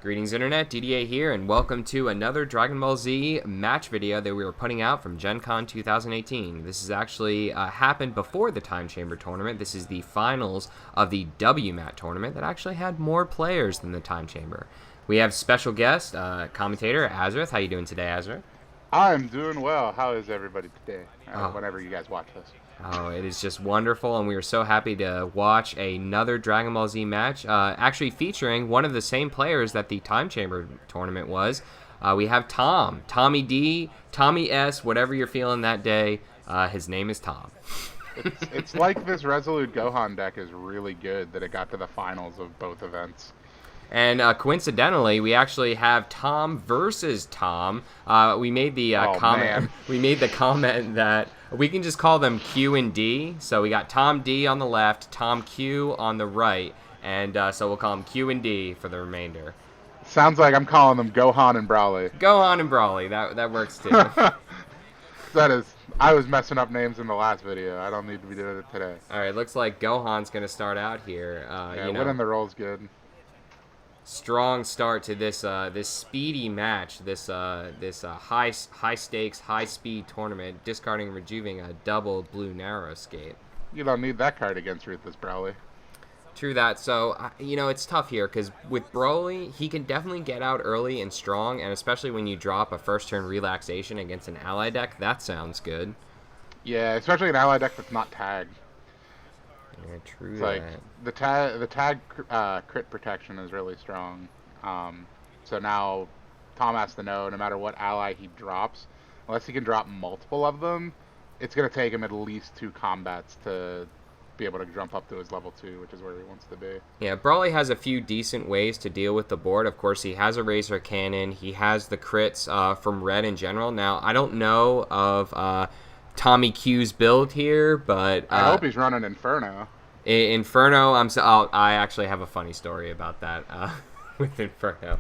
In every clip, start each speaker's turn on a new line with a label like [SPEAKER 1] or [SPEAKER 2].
[SPEAKER 1] Greetings Internet, DDA here, and welcome to another Dragon Ball Z match video that we were putting out from Gen Con 2018. This has actually happened before the Time Chamber tournament. This is the finals of the WMAT tournament that actually had more players than the Time Chamber. We have special guest, commentator, Azrith. How you doing today, Azrith?
[SPEAKER 2] I'm doing well. How is everybody today? Whenever you guys watch this.
[SPEAKER 1] Oh, it is just wonderful, and we are so happy to watch another Dragon Ball Z match, actually featuring one of the same players that the Time Chamber tournament was. We have Tom, Tommy D, Tommy S, whatever you're feeling that day. His name is Tom.
[SPEAKER 2] It's like this Resolute Gohan deck is really good that it got to the finals of both events.
[SPEAKER 1] And coincidentally, we actually have Tom versus Tom. We made the comment. We made the comment that we can just call them Q and D. So we got Tom D on the left, Tom Q on the right, and so we'll call them Q and D for the remainder.
[SPEAKER 2] Sounds like I'm calling them Gohan and Brawly.
[SPEAKER 1] Gohan and Brawly. That works too.
[SPEAKER 2] That is. I was messing up names in the last video. I don't need to be doing it today.
[SPEAKER 1] All right. Looks like Gohan's gonna start out here.
[SPEAKER 2] Winning the roll's good.
[SPEAKER 1] Strong start to this this speedy match, this high stakes, high speed tournament, discarding and rejuving a double blue narrow escape.
[SPEAKER 2] You don't need that card against Ruthless Brawly.
[SPEAKER 1] True that. So it's tough here because with Broly, he can definitely get out early and strong, and especially when you drop a first turn relaxation against an ally deck, that sounds good.
[SPEAKER 2] Yeah, especially an ally deck that's not tagged.
[SPEAKER 1] Yeah, true.
[SPEAKER 2] It's like the tag crit protection is really strong. So now Tom has to know no matter what ally he drops, unless he can drop multiple of them, it's gonna take him at least 2 combats to be able to jump up to his level 2, which is where he wants to be.
[SPEAKER 1] Yeah, Brawly has a few decent ways to deal with the board. Of course, he has a Razor Cannon. He has the crits from Red in general. Now, I don't know of Tommy Q's build here, but
[SPEAKER 2] I hope he's running Inferno.
[SPEAKER 1] Inferno, I actually have a funny story about that with Inferno,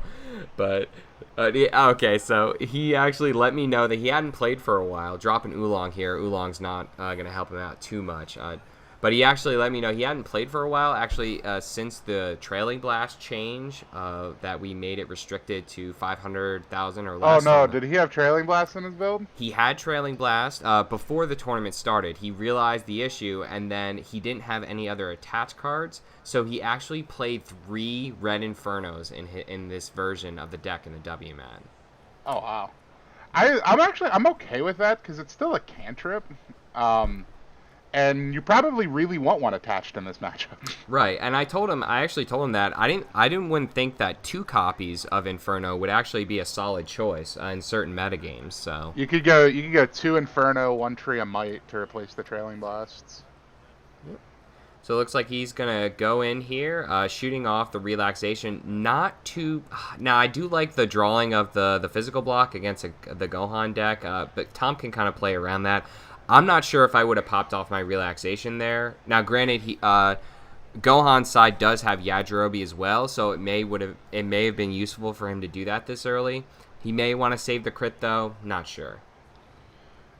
[SPEAKER 1] but okay. So he actually let me know that he hadn't played for a while. Dropping Oolong here. Oolong's not gonna help him out too much. But he actually let me know he hadn't played for a while, actually, since the Trailing Blast change that we made it restricted to 500,000 or less.
[SPEAKER 2] Oh, no. Did he have Trailing Blast in his build?
[SPEAKER 1] He had Trailing Blast. Before the tournament started, he realized the issue, and then he didn't have any other attached cards, so he actually played 3 Red Infernos in this version of the deck in the WMAT.
[SPEAKER 2] Oh, wow. I'm okay with that, because it's still a cantrip. And you probably really want one attached in this matchup.
[SPEAKER 1] Right, and I actually told him that I wouldn't think that 2 copies of Inferno would actually be a solid choice in certain metagames. So
[SPEAKER 2] you could go 2 Inferno, 1 Tree of Might to replace the Trailing Blasts.
[SPEAKER 1] Yep. So it looks like he's gonna go in here, shooting off the relaxation. Not too. Now I do like the drawing of the physical block against the Gohan deck, but Tom can kind of play around that. I'm not sure if I would have popped off my relaxation there. Now, granted, Gohan's side does have Yajirobe as well, so it may have been useful for him to do that this early. He may want to save the crit though. Not sure.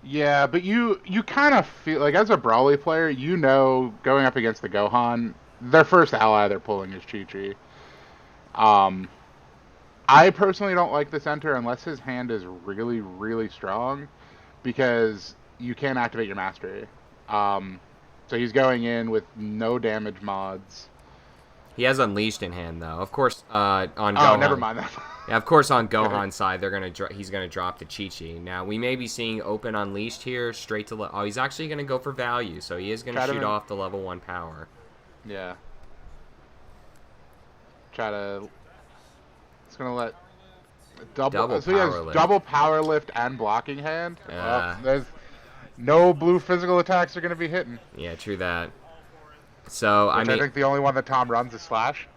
[SPEAKER 2] Yeah, but you kind of feel like as a Brawly player, going up against the Gohan, their first ally they're pulling is Chi-Chi. I personally don't like this enter unless his hand is really, really strong, because you can't activate your mastery. So he's going in with no damage mods.
[SPEAKER 1] He has Unleashed in hand, though. Of course, on Gohan.
[SPEAKER 2] Oh, never mind that.
[SPEAKER 1] Yeah, of course, on Gohan's side, he's gonna drop the Chi-Chi. Now we may be seeing open Unleashed here, straight to he's actually gonna go for value, so he is gonna shoot off the level 1 power.
[SPEAKER 2] Yeah. It's gonna let double. So he has double power lift and blocking hand. There's no blue physical attacks are going to be hitting.
[SPEAKER 1] Yeah, true that. So
[SPEAKER 2] I think the only one that Tom runs is Slash.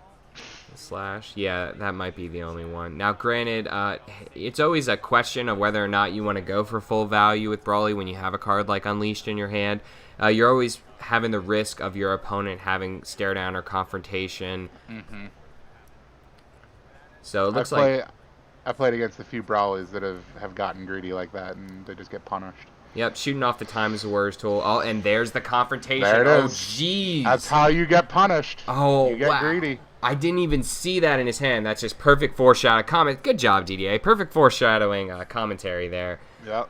[SPEAKER 1] Slash, yeah, that might be the only one. Now, granted, it's always a question of whether or not you want to go for full value with Brawly when you have a card like Unleashed in your hand. You're always having the risk of your opponent having stare down or confrontation.
[SPEAKER 2] Mm-hmm.
[SPEAKER 1] So it looks like
[SPEAKER 2] I played against a few Brawlies that have gotten greedy like that, and they just get punished.
[SPEAKER 1] Yep, shooting off the Time is the Worst tool. Oh, and there's the confrontation.
[SPEAKER 2] There it is.
[SPEAKER 1] Oh, jeez.
[SPEAKER 2] That's how you get punished.
[SPEAKER 1] Oh,
[SPEAKER 2] you get greedy.
[SPEAKER 1] I didn't even see that in his hand. That's just perfect foreshadow comment. Good job, DDA. Perfect foreshadowing commentary there.
[SPEAKER 2] Yep.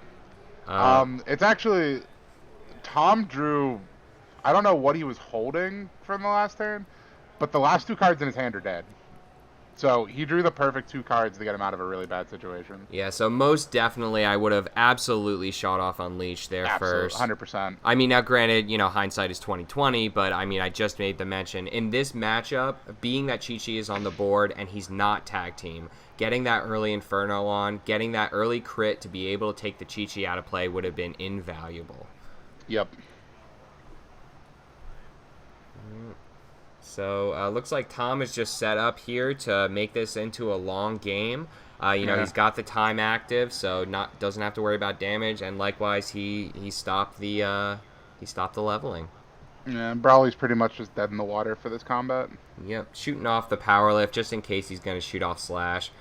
[SPEAKER 1] Uh,
[SPEAKER 2] It's actually Tom drew. I don't know what he was holding from the last turn, but the last two cards in his hand are dead. So he drew the perfect two cards to get him out of a really bad situation.
[SPEAKER 1] yeah, so most definitely I would have absolutely shot off Unleashed there
[SPEAKER 2] Absolutely,
[SPEAKER 1] first.
[SPEAKER 2] 100%.
[SPEAKER 1] I mean, now granted, hindsight is 2020, but I mean, I just made the mention. In this matchup, being that Chi-Chi is on the board and he's not tag team, getting that early Inferno on, getting that early crit to be able to take the Chi-Chi out of play would have been invaluable.
[SPEAKER 2] Yep.
[SPEAKER 1] So, looks like Tom is just set up here to make this into a long game. He's got the time active, so doesn't have to worry about damage, and likewise, he stopped the leveling.
[SPEAKER 2] Yeah, Brawly's pretty much just dead in the water for this combat.
[SPEAKER 1] Yep, shooting off the power lift just in case he's going to shoot off Slash.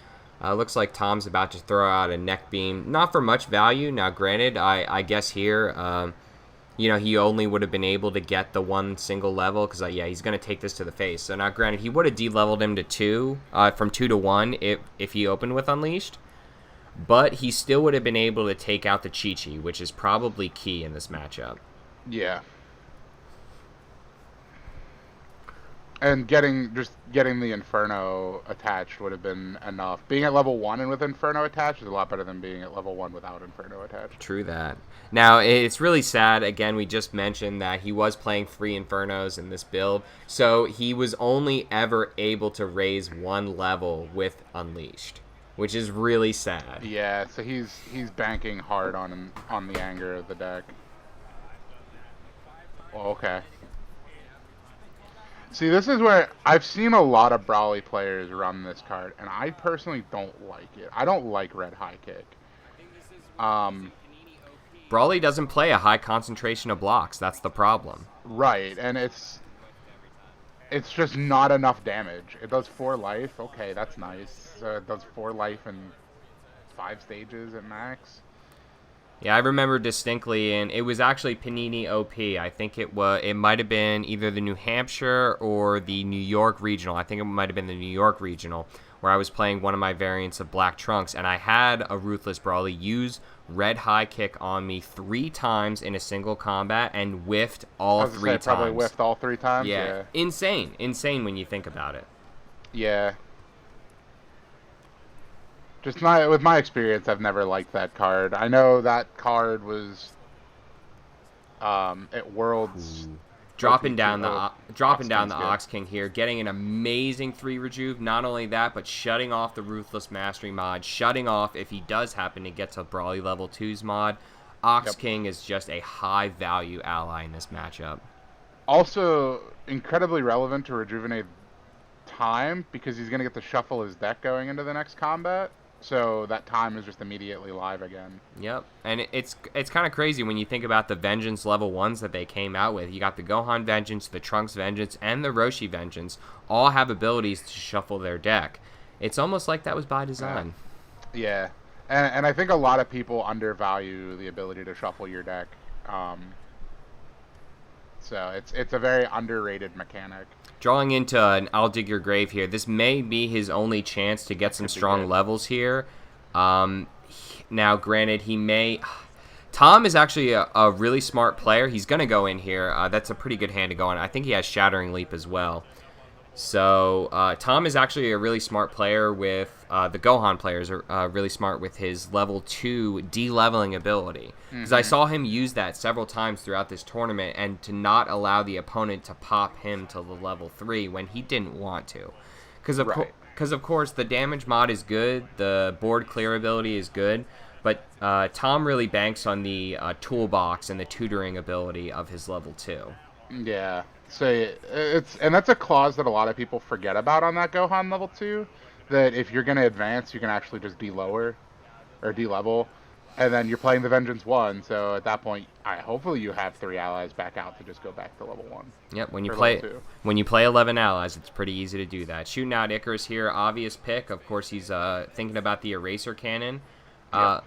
[SPEAKER 1] Looks like Tom's about to throw out a neck beam, not for much value. Now, granted, I guess here. He only would have been able to get the one single level because, he's going to take this to the face. So now, granted, he would have de-leveled him to 2, from 2 to 1 if he opened with Unleashed. But he still would have been able to take out the Chi-Chi, which is probably key in this matchup.
[SPEAKER 2] Yeah. And getting the Inferno attached would have been enough. Being at level 1 and with Inferno attached is a lot better than being at level 1 without Inferno attached.
[SPEAKER 1] True that. Now, it's really sad. Again, we just mentioned that he was playing 3 Infernos in this build, so he was only ever able to raise 1 level with Unleashed, which is really sad.
[SPEAKER 2] Yeah, so he's banking hard on the anger of the deck. Well, okay. See, this is where I've seen a lot of Brawly players run this card, and I personally don't like it. I don't like red high kick.
[SPEAKER 1] Brawly doesn't play a high concentration of blocks. That's the problem.
[SPEAKER 2] Right, and it's just not enough damage. It does 4 life. Okay, that's nice. It does 4 life in 5 stages at max.
[SPEAKER 1] Yeah, I remember distinctly, and it was actually Panini OP. I think it might have been either the New Hampshire or the New York Regional. I think it might have been the New York Regional, where I was playing one of my variants of Black Trunks, and I had a Ruthless Brawly use red high kick on me 3 times in a single combat and whiffed all 3 times.
[SPEAKER 2] Probably whiffed all 3 times.
[SPEAKER 1] Yeah, insane when you think about it.
[SPEAKER 2] Yeah. Just with my experience, I've never liked that card. I know that card was at Worlds.
[SPEAKER 1] Dropping down the Ox King here, getting an amazing 3 rejuve. Not only that, but shutting off the Ruthless Mastery mod, shutting off if he does happen to get to Brawly level 2's mod. Ox King is just a high value ally in this matchup.
[SPEAKER 2] Also, incredibly relevant to rejuvenate time because he's going to get to shuffle his deck going into the next combat. So that time is just immediately live again.
[SPEAKER 1] Yep, and it's kind of crazy when you think about the Vengeance level 1s that they came out with. You got the Gohan Vengeance, the Trunks Vengeance, and the Roshi Vengeance all have abilities to shuffle their deck. It's almost like that was by design.
[SPEAKER 2] Yeah, and I think a lot of people undervalue the ability to shuffle your deck. So it's a very underrated mechanic.
[SPEAKER 1] Drawing into an I'll Dig Your Grave here. This may be his only chance to get some strong levels here. Now, granted, Tom is actually a really smart player. He's going to go in here. That's a pretty good hand to go on. I think he has Shattering Leap as well. So, Tom is actually a really smart player with... the Gohan players are really smart with his level 2 de-leveling ability. Because I saw him use that several times throughout this tournament and to not allow the opponent to pop him to the level 3 when he didn't want to. Because of course, the damage mod is good, the board clear ability is good, but Tom really banks on the toolbox and the tutoring ability of his level 2.
[SPEAKER 2] Yeah. So that's a clause that a lot of people forget about on that Gohan level 2, that if you're going to advance, you can actually just de-lower or de-level, and then you're playing the Vengeance 1, so at that point, hopefully you have 3 allies back out to just go back to level 1.
[SPEAKER 1] Yep, when you play 11 allies, it's pretty easy to do that. Shooting out Icarus here, obvious pick. Of course, he's thinking about the Eraser Cannon.
[SPEAKER 2] Yep.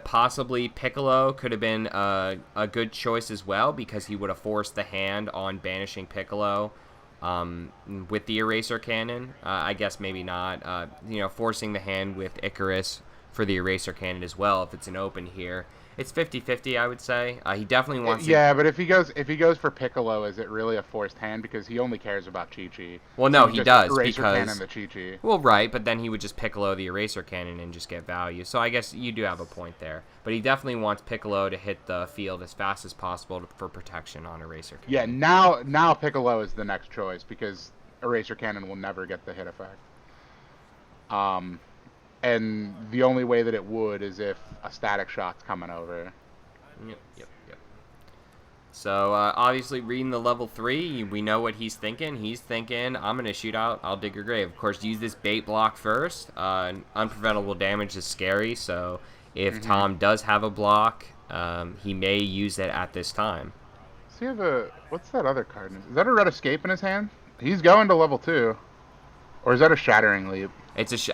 [SPEAKER 1] Possibly Piccolo could have been a good choice as well because he would have forced the hand on banishing Piccolo. with the Eraser Cannon. I guess maybe not. Forcing the hand with Icarus for the Eraser Cannon as well if it's an open here. It's 50-50, I would say. He definitely wants to...
[SPEAKER 2] Yeah, but if he goes for Piccolo, is it really a forced hand? Because he only cares about Chi-Chi.
[SPEAKER 1] Well,
[SPEAKER 2] So
[SPEAKER 1] no,
[SPEAKER 2] you
[SPEAKER 1] he
[SPEAKER 2] just
[SPEAKER 1] does,
[SPEAKER 2] Eraser
[SPEAKER 1] because...
[SPEAKER 2] Cannon the Chi-Chi.
[SPEAKER 1] Well, right, but then he would just Piccolo the Eraser Cannon and just get value. So I guess you do have a point there. But he definitely wants Piccolo to hit the field as fast as possible for protection on Eraser Cannon.
[SPEAKER 2] Yeah, now Piccolo is the next choice, because Eraser Cannon will never get the hit effect. And the only way that it would is if a static shot's coming over.
[SPEAKER 1] Yep. So, obviously, reading the level 3, we know what he's thinking. He's thinking, I'm going to shoot out, I'll dig your grave. Of course, use this bait block first. Unpreventable damage is scary, so if Tom does have a block, he may use it at this time.
[SPEAKER 2] Does he have a... What's that other card? Is that a Red Escape in his hand? He's going to level 2. Or is that a Shattering Leap?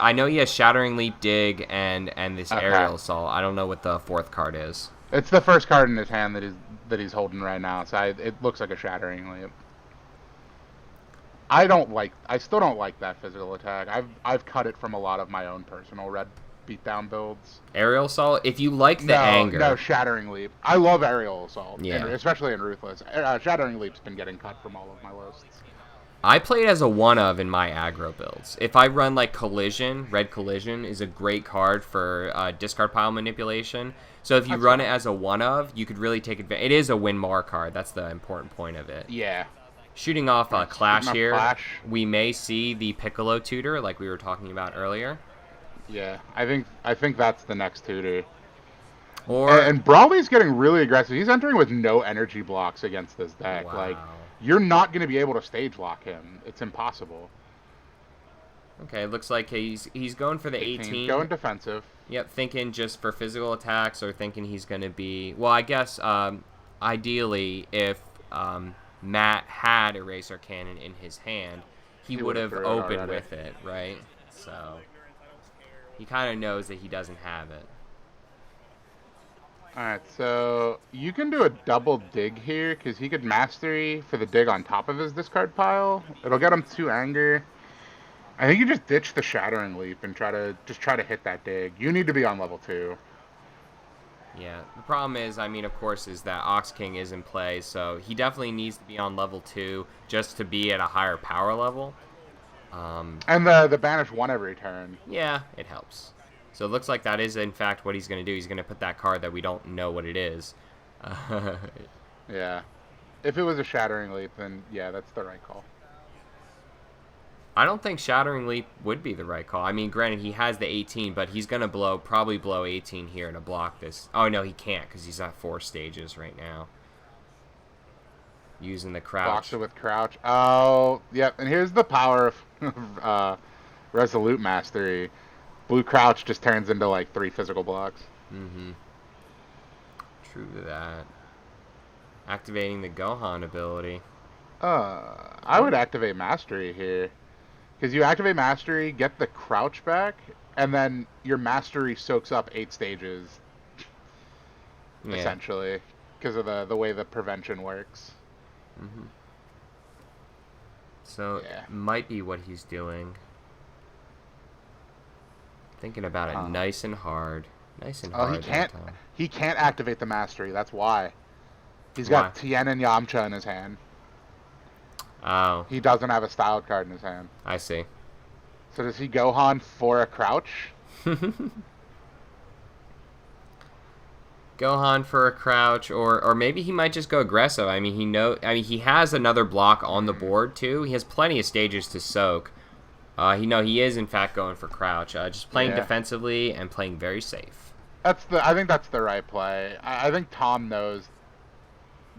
[SPEAKER 1] I know he has Shattering Leap, Dig, and this
[SPEAKER 2] Okay.
[SPEAKER 1] Aerial Assault. I don't know what the 4th card is.
[SPEAKER 2] It's the first card in his hand that he's holding right now, so it looks like a Shattering Leap. I still don't like that physical attack. I've cut it from a lot of my own personal red beatdown builds.
[SPEAKER 1] Aerial Assault, if you like the anger.
[SPEAKER 2] No, Shattering Leap. I love Aerial Assault,
[SPEAKER 1] Yeah.
[SPEAKER 2] especially in Ruthless. Shattering Leap's been getting cut from all of my lists.
[SPEAKER 1] I play it as a one-of in my aggro builds. If I run like Collision, Red Collision is a great card for discard pile manipulation. So if you run it as a one-of, you could really take advantage. It is a win-mar card. That's the important point of it.
[SPEAKER 2] Yeah.
[SPEAKER 1] Shooting off a Clash here,
[SPEAKER 2] Clash.
[SPEAKER 1] we may see the Piccolo tutor like we were talking about earlier.
[SPEAKER 2] Yeah, I think that's the next tutor.
[SPEAKER 1] Or
[SPEAKER 2] And Brawley's getting really aggressive. He's entering with no energy blocks against this deck.
[SPEAKER 1] Wow.
[SPEAKER 2] Like, you're not going to be able to stage lock him. It's impossible.
[SPEAKER 1] Okay, looks like he's going for the 18.
[SPEAKER 2] Going defensive.
[SPEAKER 1] Yep, thinking just for physical attacks, or thinking he's going to be... Well, I guess, ideally, if Matt had Eraser Cannon in his hand, he would have opened with it, right? So, he kind of knows that he doesn't have it.
[SPEAKER 2] Alright, so you can do a double dig here, because he could Mastery for the dig on top of his discard pile. It'll get him 2 anger. I think you just ditch the Shattering Leap and try to hit that dig. You need to be on level 2.
[SPEAKER 1] Yeah, the problem is, I mean, of course, is that Ox King is in play, so he definitely needs to be on level 2 just to be at a higher power level.
[SPEAKER 2] And the Banish 1 every turn.
[SPEAKER 1] Yeah, it helps. So it looks like that is, in fact, what he's going to do. He's going to put that card that we don't know what it is.
[SPEAKER 2] Yeah. If it was a Shattering Leap, then yeah, that's the right call.
[SPEAKER 1] I don't think Shattering Leap would be the right call. I mean, granted, he has the 18, but he's going to probably blow 18 here to block this. Oh, no, he can't, because he's at 4 stages right now. Using the crouch.
[SPEAKER 2] Blocks it with crouch. Oh, yep. And here's the power of Resolute Mastery. Blue crouch just turns into like 3 physical blocks.
[SPEAKER 1] Mm-hmm. True to that. Activating the Gohan ability.
[SPEAKER 2] I would activate Mastery here. Because you activate Mastery, get the crouch back, and then your Mastery soaks up 8 stages. Yeah. Essentially. Because of the way the prevention works.
[SPEAKER 1] Mm-hmm. So, yeah. Might be what he's doing. Thinking about it nice and hard. Nice and hard.
[SPEAKER 2] He can't activate the Mastery, that's why. He's got Tien and Yamcha in his hand. Oh. He doesn't have a styled card in his hand.
[SPEAKER 1] I see.
[SPEAKER 2] So does he Gohan for a crouch?
[SPEAKER 1] Gohan for a crouch, or maybe he might just go aggressive. I mean, he has another block on the board too. He has plenty of stages to soak. He is in fact going for crouch. Just playing defensively and playing very safe.
[SPEAKER 2] I think that's the right play. I think Tom knows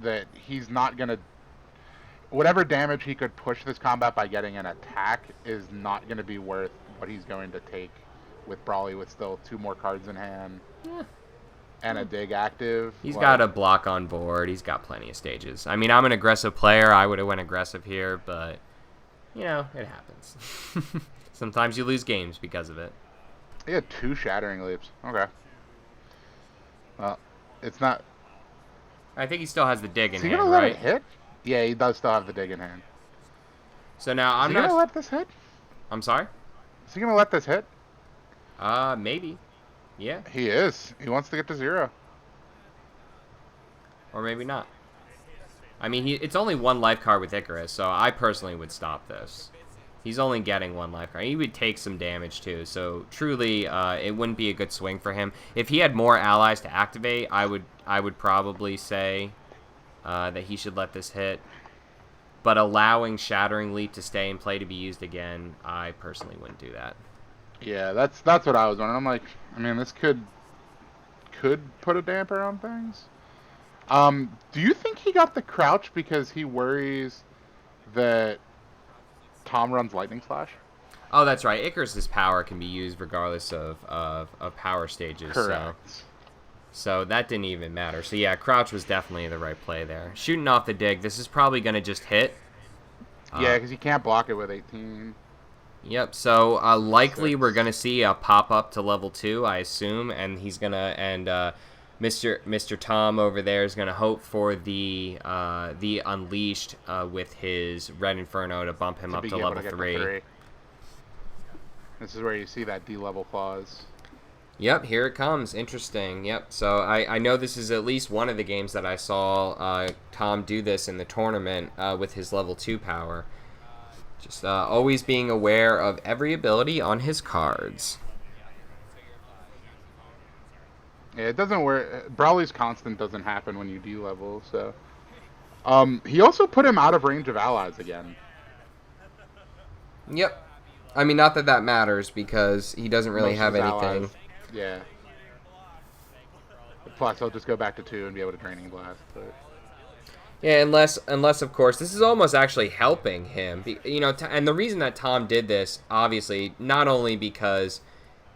[SPEAKER 2] that he's not gonna. Whatever damage he could push this combat by getting an attack is not going to be worth what he's going to take with Brawley with still 2 more cards in hand. Yeah. And a dig active.
[SPEAKER 1] He's got a block on board. He's got plenty of stages. I mean, I'm an aggressive player. I would have went aggressive here, but, it happens. Sometimes you lose games because of it.
[SPEAKER 2] He had 2 Shattering Leaps. Okay. Well, it's not...
[SPEAKER 1] I think he still has the dig in hand,
[SPEAKER 2] right? Is he going to let it hit? Yeah, he does still have the dig in hand.
[SPEAKER 1] So now
[SPEAKER 2] Is
[SPEAKER 1] I'm
[SPEAKER 2] he
[SPEAKER 1] not.
[SPEAKER 2] gonna let this hit?
[SPEAKER 1] I'm sorry.
[SPEAKER 2] Is he gonna let this hit?
[SPEAKER 1] Maybe. Yeah.
[SPEAKER 2] He is. He wants to get to 0.
[SPEAKER 1] Or maybe not. I mean, it's only 1 life card with Icarus, so I personally would stop this. He's only getting 1 life card. He would take some damage too, so truly, it wouldn't be a good swing for him. If he had more allies to activate, I would probably say that he should let this hit. But allowing Shattering Leap to stay in play to be used again, I personally wouldn't do that.
[SPEAKER 2] Yeah, that's what I was wondering. I'm like, I mean, this could put a damper on things. Do you think he got the crouch because he worries that Tom runs Lightning Slash?
[SPEAKER 1] Oh, that's right. Icarus's power can be used regardless of power stages.
[SPEAKER 2] Correct.
[SPEAKER 1] So that didn't even matter. So yeah, crouch was definitely the right play there. Shooting off the dig. This is probably going to just hit.
[SPEAKER 2] Yeah, because you can't block it with 18.
[SPEAKER 1] Yep. So likely
[SPEAKER 2] 6.
[SPEAKER 1] we're going to see a pop up to level 2, I assume, and he's going to Mr. Tom over there is going to hope for the Unleashed with his Red Inferno to bump him up to level 3.
[SPEAKER 2] This is where you see that D-level clause.
[SPEAKER 1] Yep, here it comes. Interesting. Yep. So I know this is at least one of the games that I saw Tom do this in the tournament with his level 2 power. Just always being aware of every ability on his cards.
[SPEAKER 2] Yeah, it doesn't work. Brawly's constant doesn't happen when you D-level, so... he also put him out of range of allies again.
[SPEAKER 1] Yep. I mean, not that that matters because he doesn't really
[SPEAKER 2] Most
[SPEAKER 1] have
[SPEAKER 2] of his
[SPEAKER 1] anything.
[SPEAKER 2] allies, yeah. Plus, he'll just go back to 2 and be able to Draining Blast, but...
[SPEAKER 1] Yeah, unless of course this is almost actually helping him, and the reason that Tom did this, obviously, not only because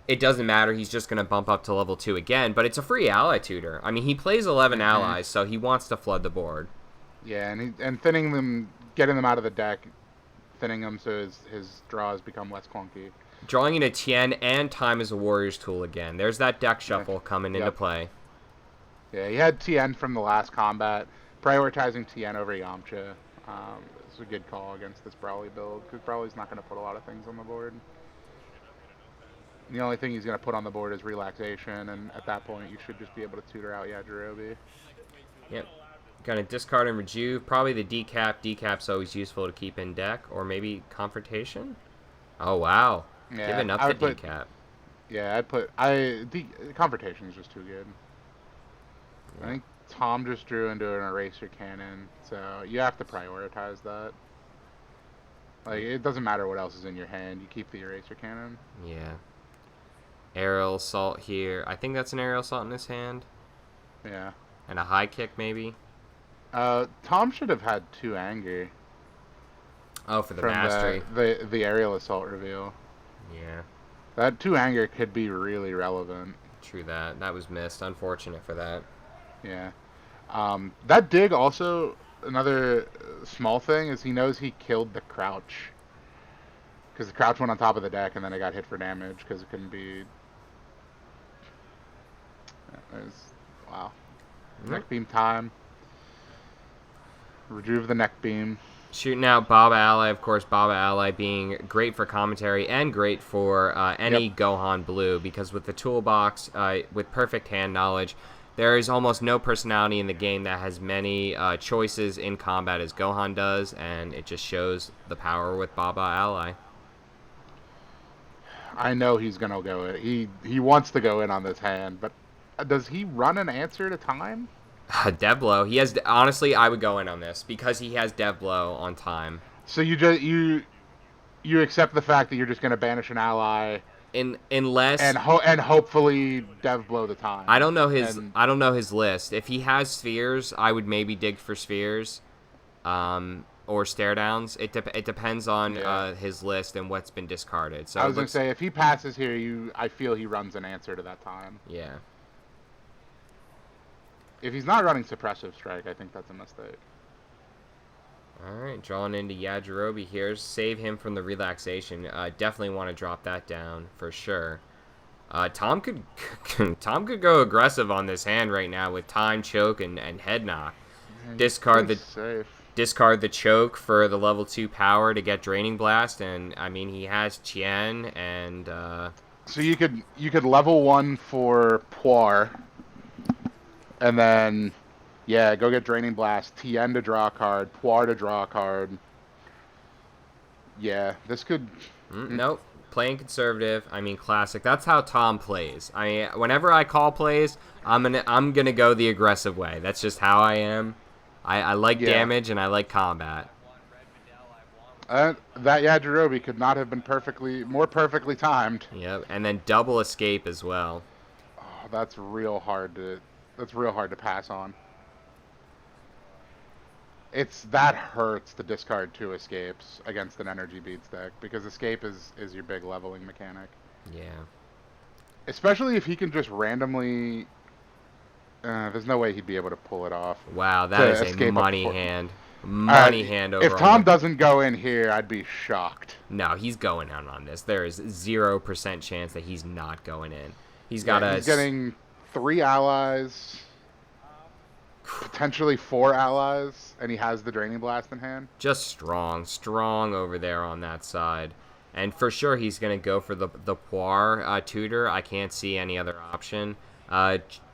[SPEAKER 1] it doesn't matter, he's just going to bump up to level 2 again, but it's a free ally tutor. I mean, he plays 11 allies, so he wants to flood the board.
[SPEAKER 2] Yeah, and thinning them, getting them out of the deck, thinning them so his draws become less clunky.
[SPEAKER 1] Drawing into Tien and Time is a Warrior's Tool again. There's that deck shuffle coming into play.
[SPEAKER 2] Yeah, he had Tien from the last combat. Prioritizing Tien over Yamcha is a good call against this Brawly build, because Brawly's not going to put a lot of things on the board. The only thing he's going to put on the board is Relaxation, and at that point you should just be able to tutor out Yajirobe.
[SPEAKER 1] Yep. Gonna discard and rejuve. Probably the decap. Decap's always useful to keep in deck, or maybe Confrontation. Oh wow!
[SPEAKER 2] Yeah,
[SPEAKER 1] giving up the decap.
[SPEAKER 2] Yeah, Confrontation is just too good. Yeah. I think Tom just drew into an Eraser Cannon, so you have to prioritize that. Like, it doesn't matter what else is in your hand, you keep the Eraser Cannon.
[SPEAKER 1] Yeah. Aerial Assault here. I think that's an Aerial Assault in his hand.
[SPEAKER 2] Yeah.
[SPEAKER 1] And a High Kick, maybe.
[SPEAKER 2] Tom should have had 2 Anger.
[SPEAKER 1] Oh, for the Mastery.
[SPEAKER 2] The Aerial Assault reveal.
[SPEAKER 1] Yeah.
[SPEAKER 2] That 2 Anger could be really relevant.
[SPEAKER 1] True that. That was missed. Unfortunate for that.
[SPEAKER 2] Yeah. That dig also, another small thing, is he knows he killed the Crouch. Because the Crouch went on top of the deck and then it got hit for damage because it couldn't be... Wow. Neck Beam time. Rejuve the Neck Beam.
[SPEAKER 1] Shooting out Baba Ally, of course, Baba Ally being great for commentary and great for any Gohan Blue, because with the toolbox, with perfect hand knowledge, there is almost no personality in the game that has many choices in combat as Gohan does, and it just shows the power with Baba Ally.
[SPEAKER 2] I know he's going to go in. He wants to go in on this hand, but does he run an answer to time?
[SPEAKER 1] Dev Blow. He has, honestly, I would go in on this because he has Dev Blow on time.
[SPEAKER 2] So you accept the fact that you're just going to banish an ally,
[SPEAKER 1] unless
[SPEAKER 2] and hopefully Dev Blow the time.
[SPEAKER 1] I don't know his list. If he has spheres, I would maybe dig for spheres, or stare downs. It depends on his list and what's been discarded. So
[SPEAKER 2] I was going to say, if he passes here, I feel he runs an answer to that time.
[SPEAKER 1] Yeah.
[SPEAKER 2] If he's not running Suppressive Strike, I think that's a mistake.
[SPEAKER 1] Alright, drawing into Yajirobe here. Save him from the relaxation. Definitely want to drop that down for sure. Tom could go aggressive on this hand right now with Time, Choke, and Head Knock.
[SPEAKER 2] Yeah,
[SPEAKER 1] Discard discard the choke for the level 2 power to get Draining Blast, and I mean he has Tien and
[SPEAKER 2] So you could level 1 for Poir, and then yeah, go get Draining Blast, Tien to draw a card, Poir to draw a card. Yeah, this could.
[SPEAKER 1] Nope. Playing conservative. I mean, classic. That's how Tom plays. I mean, whenever I call plays, I'm gonna go the aggressive way. That's just how I am. I like damage and I like combat.
[SPEAKER 2] That Yajirobe could not have been more perfectly timed.
[SPEAKER 1] Yep, and then double escape as well.
[SPEAKER 2] Oh, that's real hard to pass on. That hurts to discard 2 escapes against an energy beats deck, because escape is your big leveling mechanic.
[SPEAKER 1] Yeah.
[SPEAKER 2] Especially if he can just randomly. There's no way he'd be able to pull it off.
[SPEAKER 1] Wow, that is a money hand. Hand over.
[SPEAKER 2] If Tom doesn't go in here, I'd be shocked.
[SPEAKER 1] No, he's going out on this. There is 0% chance that he's not going in. He's
[SPEAKER 2] getting 3 allies, potentially 4 allies, and he has the Draining Blast in hand.
[SPEAKER 1] Just strong over there on that side. And for sure he's going to go for the Poir tutor. I can't see any other option.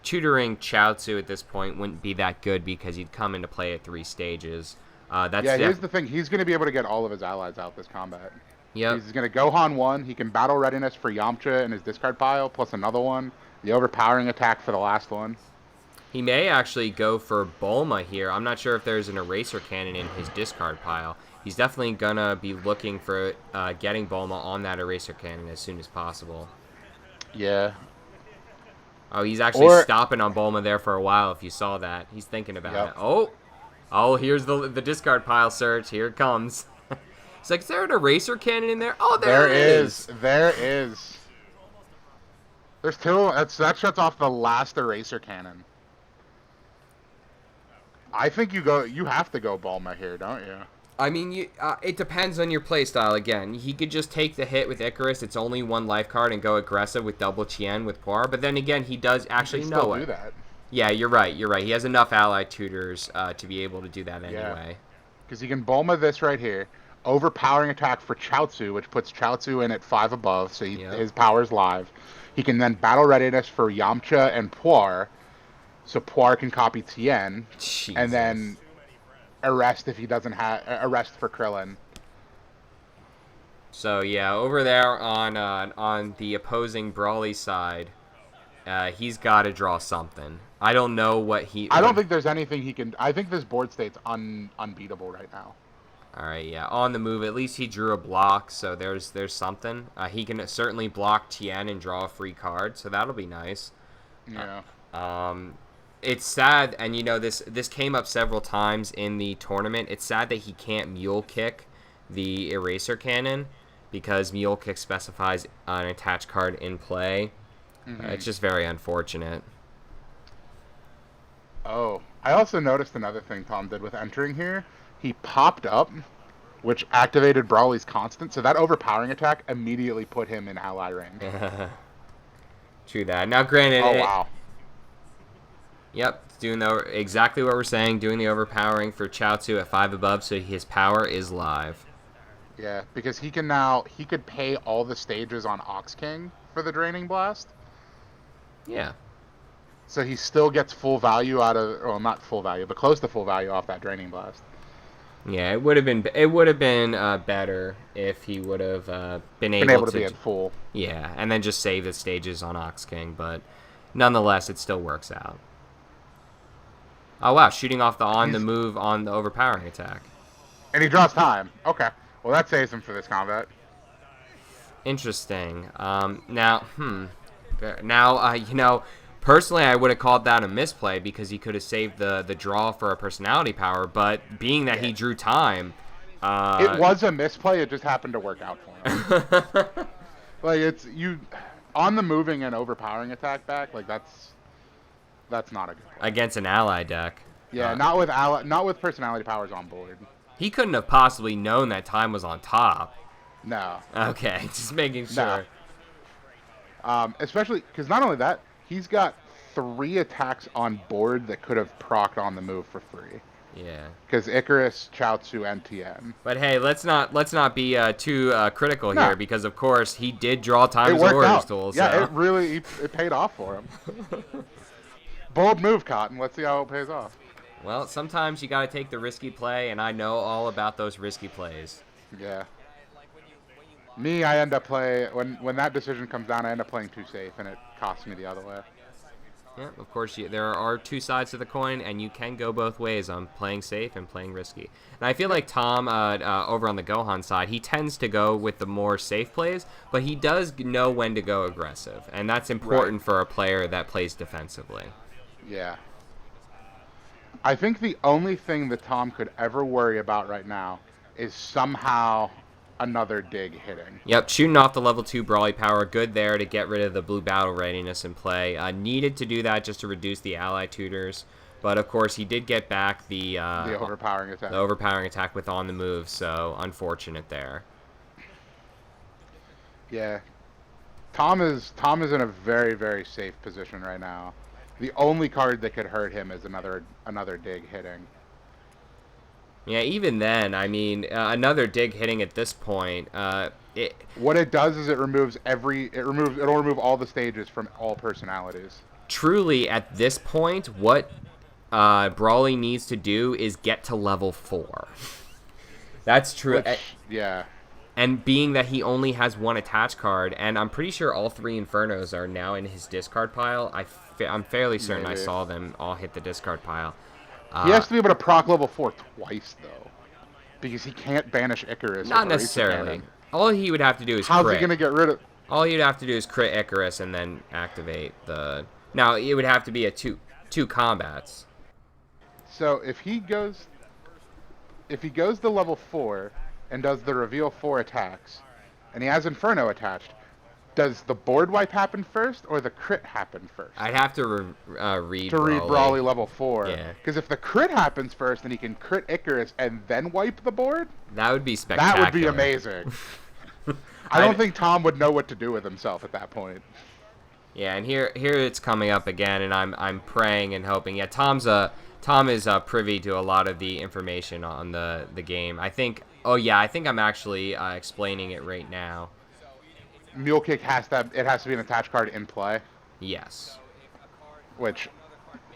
[SPEAKER 1] Tutoring Chaozu at this point wouldn't be that good because he'd come into play at 3 stages.
[SPEAKER 2] Here's the thing. He's going to be able to get all of his allies out this combat.
[SPEAKER 1] Yep.
[SPEAKER 2] He's going to Gohan 1. He can battle readiness for Yamcha in his discard pile, plus another one. The overpowering attack for the last one.
[SPEAKER 1] He may actually go for Bulma here. I'm not sure if there's an Eraser Cannon in his discard pile. He's definitely going to be looking for getting Bulma on that Eraser Cannon as soon as possible.
[SPEAKER 2] Yeah.
[SPEAKER 1] Oh, he's actually stopping on Bulma there for a while, if you saw that. He's thinking about it. Oh, here's the discard pile search. Here it comes. It's like, is there an Eraser Cannon in there? Oh, there is.
[SPEAKER 2] There is. There's 2. That shuts off the last Eraser Cannon. I think you have to go Bulma here, don't you?
[SPEAKER 1] I mean, it depends on your playstyle. Again, he could just take the hit with Icarus. It's only 1 life card and go aggressive with double Tien with Poir. But then again, he does actually know it.
[SPEAKER 2] Do that.
[SPEAKER 1] Yeah, you're right. He has enough ally tutors to be able to do that anyway.
[SPEAKER 2] Because he can Bulma this right here. Overpowering attack for Chaozu, which puts Chaozu in at 5 above, so his power's live. He can then battle readiness for Yamcha and Poir, so Poir can copy Tien.
[SPEAKER 1] Jesus.
[SPEAKER 2] And then arrest if he doesn't have arrest for Krillin.
[SPEAKER 1] So yeah, over there on the opposing Brawly side, he's got to draw something. I don't know what he.
[SPEAKER 2] I don't think there's anything he can. I think this board state's unbeatable right now.
[SPEAKER 1] All right, yeah, on the move. At least he drew a block, so there's something. He can certainly block Tien and draw a free card, so that'll be nice.
[SPEAKER 2] Yeah.
[SPEAKER 1] It's sad, and this came up several times in the tournament. It's sad that he can't Mule Kick the Eraser Cannon because Mule Kick specifies an attached card in play. It's just very unfortunate.
[SPEAKER 2] Oh, I also noticed another thing Tom did with entering here. He popped up, which activated Brawly's constant, so that overpowering attack immediately put him in ally range.
[SPEAKER 1] True that. Now, granted...
[SPEAKER 2] Oh, wow.
[SPEAKER 1] Yep, it's doing exactly what we're saying, doing the overpowering for Chaozu at 5 above, so his power is live.
[SPEAKER 2] Yeah, because he could pay all the stages on Ox King for the Draining Blast.
[SPEAKER 1] Yeah.
[SPEAKER 2] So he still gets full value out of, well, not full value, but close to full value off that Draining Blast.
[SPEAKER 1] Yeah, it would have been better if he would have been able
[SPEAKER 2] to be at full.
[SPEAKER 1] Yeah, and then just save the stages on Ox King, but nonetheless, it still works out. Oh wow, shooting off the move on the overpowering attack.
[SPEAKER 2] And he draws time. Okay, well that saves him for this combat.
[SPEAKER 1] Interesting. Now, personally, I would have called that a misplay because he could have saved the draw for a personality power, but being that he drew time...
[SPEAKER 2] it was a misplay, it just happened to work out for him. Like, on the moving and overpowering attack back, like, that's not a good play.
[SPEAKER 1] Against an ally deck.
[SPEAKER 2] Yeah, not with personality powers on board.
[SPEAKER 1] He couldn't have possibly known that time was on top.
[SPEAKER 2] No.
[SPEAKER 1] Okay, just making sure.
[SPEAKER 2] No. Especially, because not only that, he's got 3 attacks on board that could have procced on the move for free.
[SPEAKER 1] Yeah.
[SPEAKER 2] Because Icarus, Chaozu, and TN.
[SPEAKER 1] But hey, let's not be too critical
[SPEAKER 2] No,
[SPEAKER 1] here, because of course he did draw
[SPEAKER 2] it
[SPEAKER 1] Time's
[SPEAKER 2] worked
[SPEAKER 1] Warriors
[SPEAKER 2] out.
[SPEAKER 1] tool.
[SPEAKER 2] Yeah,
[SPEAKER 1] So.
[SPEAKER 2] it paid off for him. Bold move, Cotton. Let's see how it pays off.
[SPEAKER 1] Well, sometimes you got to take the risky play, and I know all about those risky plays.
[SPEAKER 2] Yeah. Me, I end up when that decision comes down, I end up playing too safe, and it costs me the other way.
[SPEAKER 1] Yeah, of course, there are two sides to the coin, and you can go both ways on playing safe and playing risky. And I feel like Tom, over on the Gohan side, he tends to go with the more safe plays, but he does know when to go aggressive, and that's important for a player that plays defensively.
[SPEAKER 2] Yeah. I think the only thing that Tom could ever worry about right now is somehow another dig hitting.
[SPEAKER 1] Yep, shooting off the level 2 Brawly power, good there to get rid of the blue battle readiness in play. Needed to do that just to reduce the ally tutors, but of course he did get back the overpowering attack with on the move, so unfortunate there.
[SPEAKER 2] Yeah. Tom is in a very, very safe position right now. The only card that could hurt him is another dig hitting.
[SPEAKER 1] Yeah, even then, I mean, another dig hitting at this point.
[SPEAKER 2] What it does is it'll remove all the stages from all personalities.
[SPEAKER 1] Truly, at this point, what Brawly needs to do is get to level 4. That's true.
[SPEAKER 2] Yeah.
[SPEAKER 1] And being that he only has one attach card, and I'm pretty sure all 3 Infernos are now in his discard pile. I'm fairly certain I saw them all hit the discard pile.
[SPEAKER 2] He has to be able to proc level 4 twice, though. Because he can't banish Icarus.
[SPEAKER 1] Not necessarily. All he would have to do is
[SPEAKER 2] How's
[SPEAKER 1] crit.
[SPEAKER 2] he going to get rid of...
[SPEAKER 1] All he'd have to do is crit Icarus and then activate the... Now, it would have to be a two combats.
[SPEAKER 2] So, if he goes to level 4 and does the reveal 4 attacks, and he has Inferno attached, does the board wipe happen first or the crit happen first?
[SPEAKER 1] I'd have to read
[SPEAKER 2] Brawly level 4.
[SPEAKER 1] Yeah.
[SPEAKER 2] Because if the crit happens first, then he can crit Icarus and then wipe the board?
[SPEAKER 1] That would be spectacular.
[SPEAKER 2] That would be amazing. I don't think Tom would know what to do with himself at that point.
[SPEAKER 1] Yeah, and here it's coming up again, and I'm praying and hoping. Yeah, Tom is privy to a lot of the information on the game. I think I'm actually explaining it right now.
[SPEAKER 2] Mule Kick has to be an attached card in play.
[SPEAKER 1] Yes.
[SPEAKER 2] Which,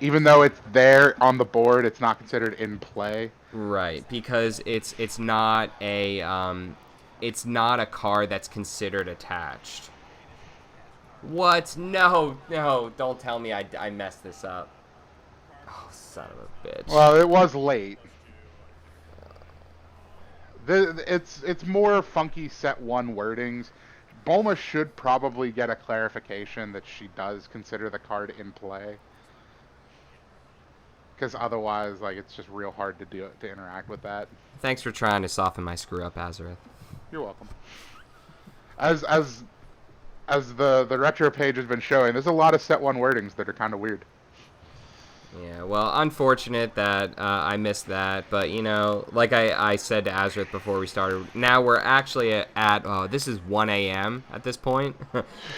[SPEAKER 2] even though it's there on the board, it's not considered in play.
[SPEAKER 1] Right, because it's not a card that's considered attached. What? No, don't tell me I messed this up. Oh, son of a bitch.
[SPEAKER 2] Well, it was late. It's more funky set 1 wordings. Bulma should probably get a clarification that she does consider the card in play. Because otherwise, like, it's just real hard to interact with that.
[SPEAKER 1] Thanks for trying to soften my screw up, Azareth.
[SPEAKER 2] You're welcome. As the retro page has been showing, there's a lot of set 1 wordings that are kind of weird.
[SPEAKER 1] Yeah, well, unfortunate that I missed that, but like I said to Azareth before we started, now we're actually at this is 1 a.m. at this point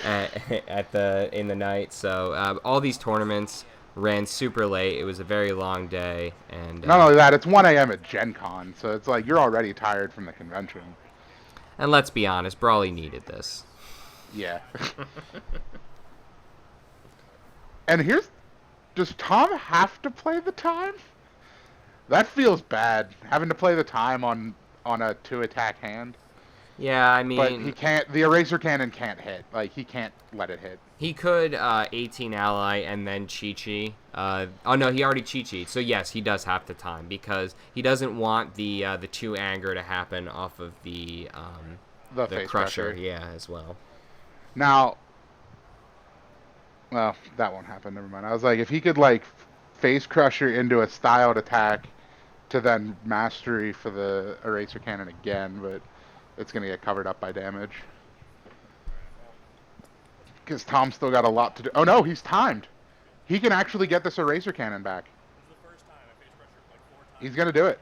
[SPEAKER 1] in the night. So all these tournaments ran super late. It was a very long day, and
[SPEAKER 2] not only that, it's 1 a.m. at Gen Con, so it's like you're already tired from the convention.
[SPEAKER 1] And let's be honest, Brawly needed this.
[SPEAKER 2] Yeah. And does Tom have to play the time? That feels bad, having to play the time on a 2-attack hand.
[SPEAKER 1] Yeah, I mean...
[SPEAKER 2] But he can't... The Eraser Cannon can't hit. Like, he can't let it hit.
[SPEAKER 1] He could 18 ally and then Chi-Chi. Oh, no, he already Chi-Chi. So, yes, he does have to time, because he doesn't want the 2 anger to happen off of the
[SPEAKER 2] Face
[SPEAKER 1] Crusher. Yeah, as well.
[SPEAKER 2] Now... Well, that won't happen. Never mind. I was like, if he could, like, Face Crusher into a styled attack to then Mastery for the Eraser Cannon again, but it's going to get covered up by damage. Because Tom's still got a lot to do. Oh, no, he's timed. He can actually get this Eraser Cannon back. He's going to do it.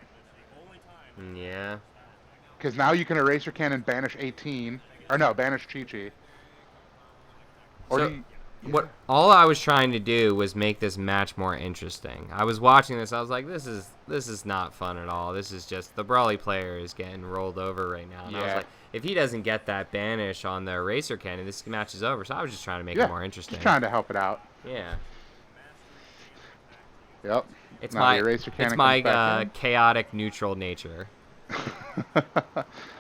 [SPEAKER 1] Yeah.
[SPEAKER 2] Because now you can Eraser Cannon banish 18. Or no, banish Chi-Chi. Or
[SPEAKER 1] what all I was trying to do was make this match more interesting. I was watching this. I was like, this is not fun at all. This is just the Brawly player is getting rolled over right now. And I was like, if he doesn't get that banish on the Eraser Cannon, this match is over. So I was just trying to make it more interesting.
[SPEAKER 2] Just trying to help it out.
[SPEAKER 1] Yeah.
[SPEAKER 2] Yep.
[SPEAKER 1] It's
[SPEAKER 2] now
[SPEAKER 1] my chaotic neutral nature.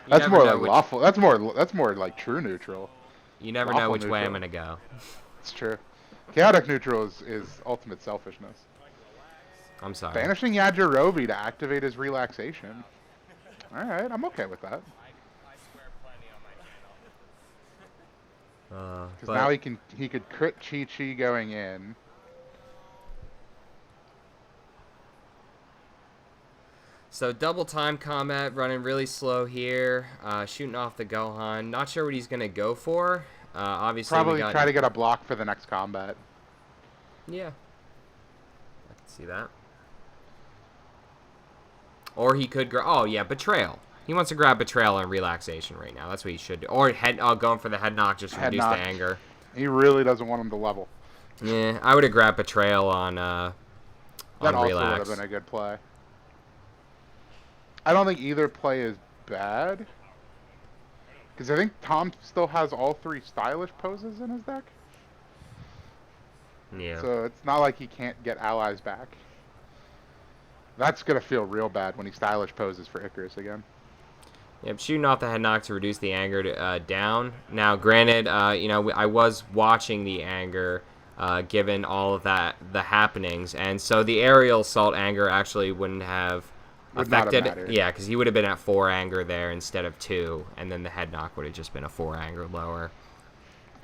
[SPEAKER 2] That's more like lawful. That's more like true neutral.
[SPEAKER 1] You never know which way I'm gonna go.
[SPEAKER 2] It's true. Chaotic neutral is ultimate selfishness.
[SPEAKER 1] I'm sorry.
[SPEAKER 2] Banishing Yajirobe to activate his relaxation. All right, I'm okay with that. Because now he could crit Chi-Chi going in.
[SPEAKER 1] So double time combat, running really slow here, shooting off the Gohan. Not sure what he's gonna go for. Obviously,
[SPEAKER 2] probably try to get a block for the next combat.
[SPEAKER 1] Yeah, I can see that. Or he could betrayal. He wants to grab betrayal and relaxation right now. That's what he should do. Or going for the head knock, just to reduce the anger.
[SPEAKER 2] He really doesn't want him to level.
[SPEAKER 1] Yeah, I would have grabbed betrayal on
[SPEAKER 2] that also
[SPEAKER 1] relax.
[SPEAKER 2] would have been a good play. I don't think either play is bad. Because I think Tom still has all 3 stylish poses in his deck.
[SPEAKER 1] Yeah.
[SPEAKER 2] So it's not like he can't get allies back. That's going to feel real bad when he stylish poses for Icarus again.
[SPEAKER 1] Yep, shooting off the head knock to reduce the anger down. Now, granted, I was watching the anger given all of the happenings. And so the aerial assault anger actually wouldn't have affected, yeah, because he would have been at 4 anger there instead of 2, and then the head knock would have just been a 4 anger lower.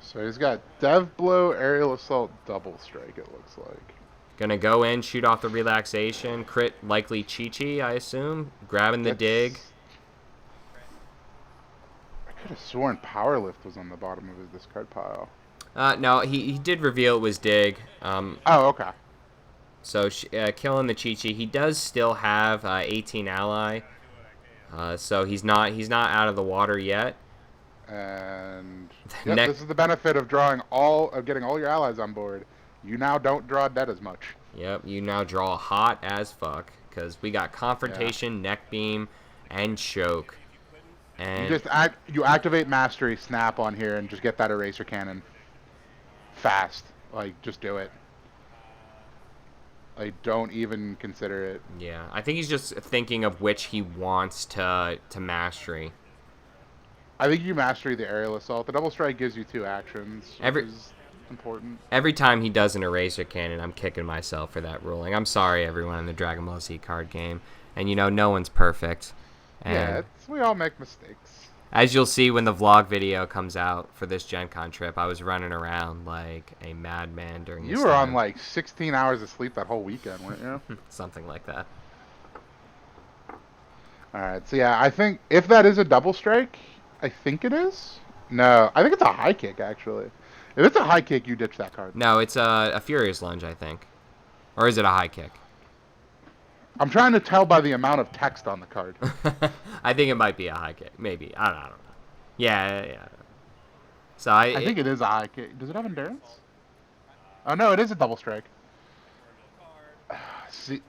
[SPEAKER 2] So he's got Dev Blow, Aerial Assault, Double Strike, it looks like.
[SPEAKER 1] Gonna go in, shoot off the relaxation, crit likely Chi-Chi, I assume, grabbing the dig.
[SPEAKER 2] I could have sworn Power Lift was on the bottom of his discard pile.
[SPEAKER 1] No, he did reveal it was dig.
[SPEAKER 2] Oh, okay.
[SPEAKER 1] So killing the Chi-Chi, he does still have 18 ally, so he's not out of the water yet.
[SPEAKER 2] And this is the benefit of getting all your allies on board. You now don't draw dead as much.
[SPEAKER 1] Yep, you now draw hot as fuck because we got confrontation, neck beam, and choke. And
[SPEAKER 2] you activate mastery, snap on here, and just get that eraser cannon fast. Like, just do it. Like, don't even consider it.
[SPEAKER 1] Yeah, I think he's just thinking of which he wants to mastery.
[SPEAKER 2] I think you mastery the aerial assault. The double strike gives you 2 actions, which is important.
[SPEAKER 1] Every time he does an eraser cannon, I'm kicking myself for that ruling. I'm sorry, everyone in the Dragon Ball Z card game. And, no one's perfect. And
[SPEAKER 2] we all make mistakes.
[SPEAKER 1] As you'll see when the vlog video comes out for this Gen Con trip, I was running around like a madman during this
[SPEAKER 2] You were on like 16 hours of sleep that whole weekend, weren't you?
[SPEAKER 1] Something like that.
[SPEAKER 2] Alright, so yeah, I think if that is a double strike, I think it is. No, I think it's a high kick, actually. If it's a high kick, you ditch that card.
[SPEAKER 1] No, it's a Furious Lunge, I think. Or is it a high kick?
[SPEAKER 2] I'm trying to tell by the amount of text on the card.
[SPEAKER 1] I think it might be a high kick. Maybe. I don't know. Yeah. So
[SPEAKER 2] I think it is a high kick. Does it have endurance? Oh, no, it is a double strike. See,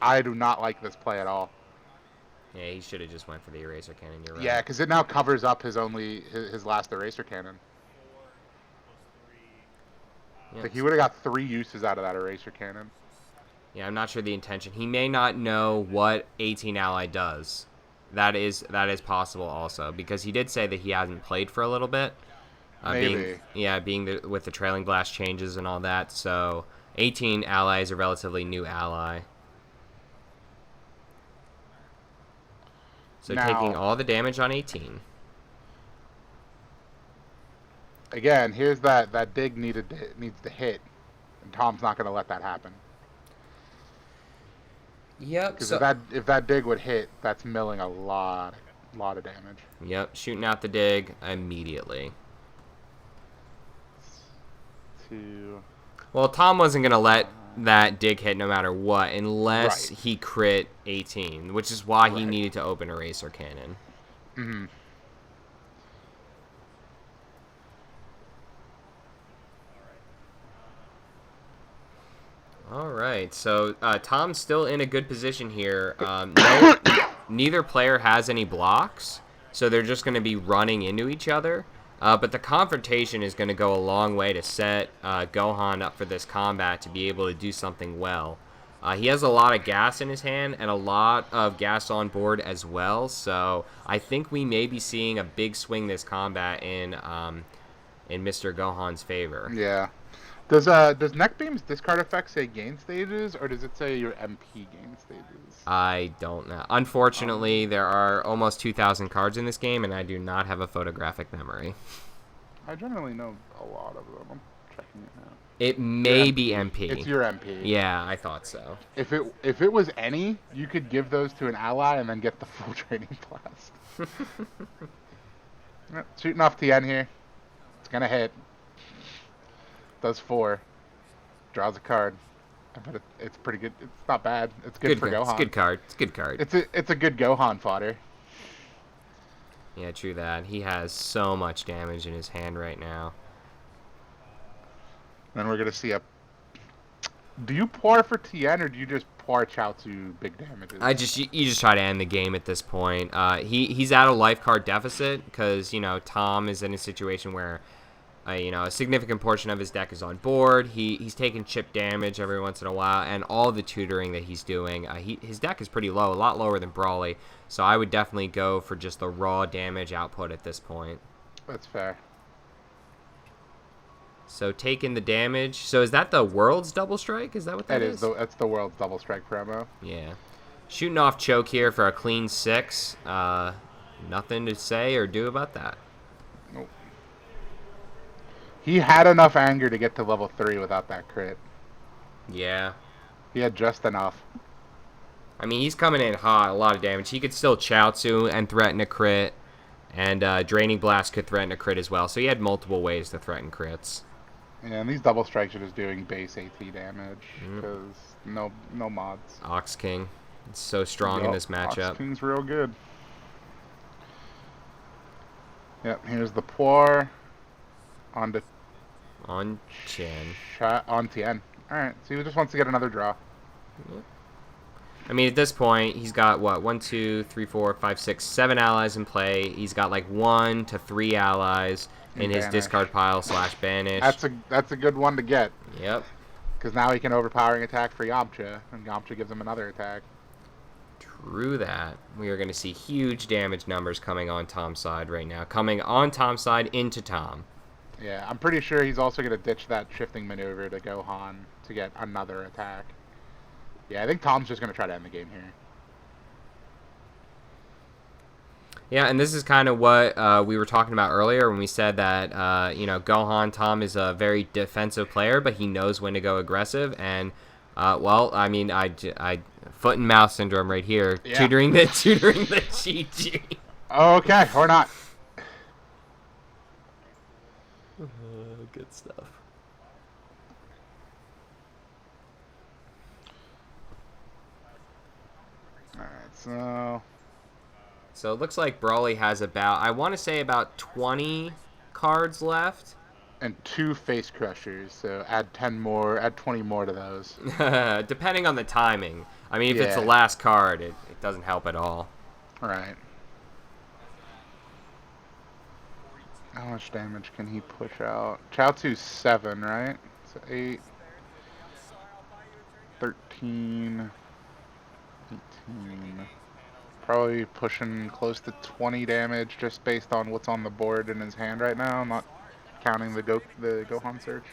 [SPEAKER 2] I do not like this play at all.
[SPEAKER 1] Yeah, he should have just went for the eraser cannon. You're right.
[SPEAKER 2] Yeah, because it now covers up his last eraser cannon.
[SPEAKER 1] Yeah,
[SPEAKER 2] like he would have got 3 uses out of that eraser cannon.
[SPEAKER 1] Yeah, I'm not sure the intention. He may not know what 18 ally does. That is possible also, because he did say that he hasn't played for a little bit.
[SPEAKER 2] Maybe.
[SPEAKER 1] With the trailing blast changes and all that. So 18 ally is a relatively new ally. So
[SPEAKER 2] now,
[SPEAKER 1] taking all the damage on 18.
[SPEAKER 2] Again, here's that dig needs to hit, and Tom's not going to let that happen.
[SPEAKER 1] Yep.
[SPEAKER 2] Because if that dig would hit, that's milling a lot of damage.
[SPEAKER 1] Yep, shooting out the dig immediately.
[SPEAKER 2] 2.
[SPEAKER 1] Well, Tom wasn't gonna let that dig hit no matter what, unless he crit 18, which is why he needed to open Eraser Cannon. All right, so Tom's still in a good position here. Neither player has any blocks, so they're just going to be running into each other. But the confrontation is going to go a long way to set Gohan up for this combat to be able to do something well. He has a lot of gas in his hand and a lot of gas on board as well, so I think we may be seeing a big swing this combat in Mr. Gohan's favor.
[SPEAKER 2] Yeah. Does neck beam's discard effect say gain stages, or does it say your MP gain stages?
[SPEAKER 1] I don't know. Unfortunately, there are almost 2,000 cards in this game, and I do not have a photographic memory.
[SPEAKER 2] I generally know a lot of them. I'm checking it now.
[SPEAKER 1] It may be MP.
[SPEAKER 2] It's your MP.
[SPEAKER 1] Yeah, I thought so.
[SPEAKER 2] If it was any, you could give those to an ally and then get the full training blast. Shooting off TN here. It's gonna hit. Does 4. Draws a card. But it's pretty good. It's not bad. It's good for Gohan.
[SPEAKER 1] It's a good card. It's a good card.
[SPEAKER 2] It's a good Gohan fodder.
[SPEAKER 1] Yeah, true that. He has so much damage in his hand right now.
[SPEAKER 2] Then we're gonna see a. Do you pour for TN or do you just pour Chaozu big damages?
[SPEAKER 1] You just try to end the game at this point. He's at a life card deficit because Tom is in a situation where a significant portion of his deck is on board. He's taking chip damage every once in a while, and all the tutoring that he's doing, his deck is pretty low, a lot lower than Brawly. So I would definitely go for just the raw damage output at this point.
[SPEAKER 2] That's fair.
[SPEAKER 1] So taking the damage. So is that the World's Double Strike? Is that what that is?
[SPEAKER 2] That's the World's Double Strike promo.
[SPEAKER 1] Yeah. Shooting off Choke here for a clean 6. Nothing to say or do about that.
[SPEAKER 2] Nope. He had enough anger to get to level 3 without that crit.
[SPEAKER 1] Yeah.
[SPEAKER 2] He had just enough.
[SPEAKER 1] I mean, he's coming in hot, a lot of damage. He could still Chaozu and threaten a crit, and Draining Blast could threaten a crit as well. So he had multiple ways to threaten crits.
[SPEAKER 2] Yeah, and these double strikes are just doing base AT damage because no mods.
[SPEAKER 1] Ox King, it's so strong in this matchup.
[SPEAKER 2] Ox King's real good. Yep, here's the pour on
[SPEAKER 1] Chen.
[SPEAKER 2] On Tien. All right, so he just wants to get another draw.
[SPEAKER 1] Yep. I mean, at this point, he's got, what, 1, 2, 3, 4, 5, 6, 7 allies in play. He's got, like, 1 to 3 allies in his discard pile / banish.
[SPEAKER 2] That's a good one to get.
[SPEAKER 1] Yep.
[SPEAKER 2] Because now he can overpowering attack for Yamcha, and Yamcha gives him another attack.
[SPEAKER 1] True that. We are going to see huge damage numbers coming on Tom's side right now. Coming on Tom's side into Tom.
[SPEAKER 2] Yeah, I'm pretty sure he's also going to ditch that shifting maneuver to Gohan to get another attack. Yeah, I think Tom's just going to try to end the game here.
[SPEAKER 1] Yeah, and this is kind of what we were talking about earlier when we said that, Gohan, Tom is a very defensive player, but he knows when to go aggressive. And, well, I mean, I foot and mouth syndrome right here, yeah. tutoring the GG.
[SPEAKER 2] Okay, or not.
[SPEAKER 1] Good stuff.
[SPEAKER 2] Alright,
[SPEAKER 1] So it looks like Brawly has about, I want to say about 20 cards left.
[SPEAKER 2] And 2 face crushers, so add 20 more to those.
[SPEAKER 1] Depending on the timing. I mean, if it's the last card, it doesn't help at all.
[SPEAKER 2] Right. How much damage can he push out? Chaozu's 7, right? So 8, 13, 18. Probably pushing close to 20 damage just based on what's on the board in his hand right now. I'm not counting the Gohan search.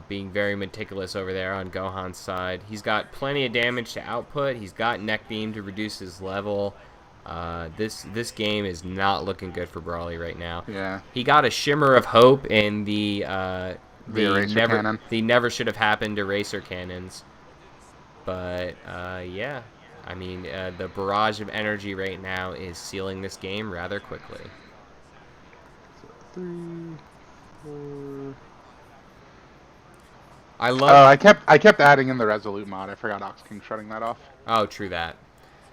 [SPEAKER 1] Being very meticulous over there on Gohan's side. He's got plenty of damage to output. He's got Neck Beam to reduce his level. This game is not looking good for Brawly right now.
[SPEAKER 2] Yeah.
[SPEAKER 1] He got a shimmer of hope in the
[SPEAKER 2] cannon.
[SPEAKER 1] The never should have happened eraser cannons. But yeah, I mean the barrage of energy right now is sealing this game rather quickly.
[SPEAKER 2] 3, 4.
[SPEAKER 1] I kept
[SPEAKER 2] adding in the Resolute mod. I forgot Ox King shutting that off.
[SPEAKER 1] Oh, true that.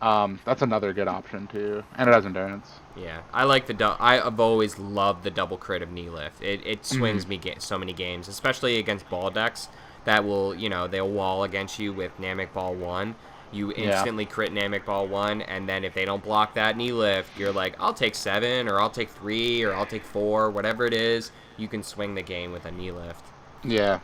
[SPEAKER 2] That's another good option too, and it has endurance.
[SPEAKER 1] Yeah, I like the I've always loved the double crit of knee lift. It
[SPEAKER 2] Hmm.
[SPEAKER 1] swings me so many games, especially against ball decks that will, they'll wall against you with Namek Ball 1. You
[SPEAKER 2] Yeah.
[SPEAKER 1] instantly crit Namek Ball 1, and then if they don't block that knee lift, you're like, I'll take 7, or I'll take 3, or I'll take 4, whatever it is, you can swing the game with a knee lift.
[SPEAKER 2] Yeah.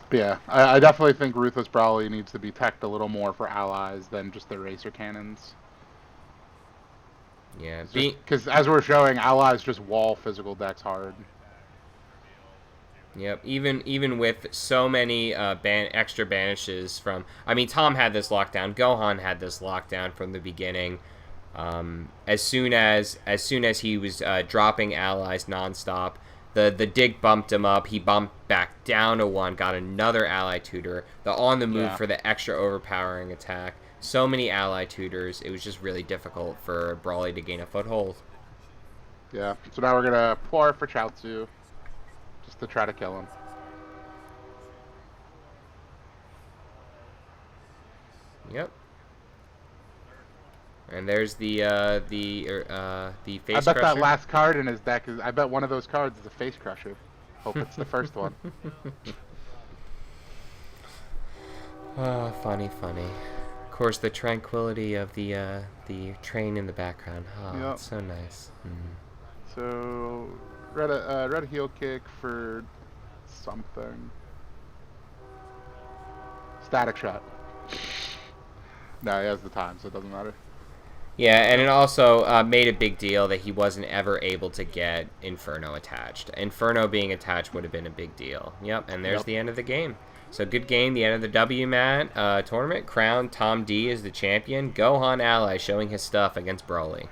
[SPEAKER 2] But yeah, I definitely think Ruthless probably needs to be teched a little more for allies than just the racer cannons.
[SPEAKER 1] Yeah,
[SPEAKER 2] It's just because, as we're showing, allies just wall physical decks hard.
[SPEAKER 1] Yep. Even with so many extra banishes from, I mean, Tom had this lockdown. Gohan had this lockdown from the beginning. As soon as he was dropping allies nonstop, the dig bumped him up. He bumped back down to 1, got another ally tutor. The on the move
[SPEAKER 2] Yeah.
[SPEAKER 1] for the extra overpowering attack. So many ally tutors. It was just really difficult for Brawly to gain a foothold.
[SPEAKER 2] Yeah. So now we're gonna pour for Chaozu just to try to kill him.
[SPEAKER 1] Yep. And there's the
[SPEAKER 2] I
[SPEAKER 1] face
[SPEAKER 2] bet that
[SPEAKER 1] crusher.
[SPEAKER 2] last card in his deck is. I bet one of those cards is a face crusher. Hope it's the first one.
[SPEAKER 1] Oh, funny, funny. Of course, the tranquility of the train in the background. Oh,
[SPEAKER 2] Yep.
[SPEAKER 1] it's so nice.
[SPEAKER 2] So red heel kick for something. Static shot. No, he has the time, so it doesn't matter.
[SPEAKER 1] Yeah, and it also made a big deal that he wasn't ever able to get Inferno attached. Inferno being attached would have been a big deal. Yep, and there's
[SPEAKER 2] Yep.
[SPEAKER 1] the end of the game. So good game, the end of the WMAT tournament. Crowned Tom D as the champion. Gohan Ally showing his stuff against Broly.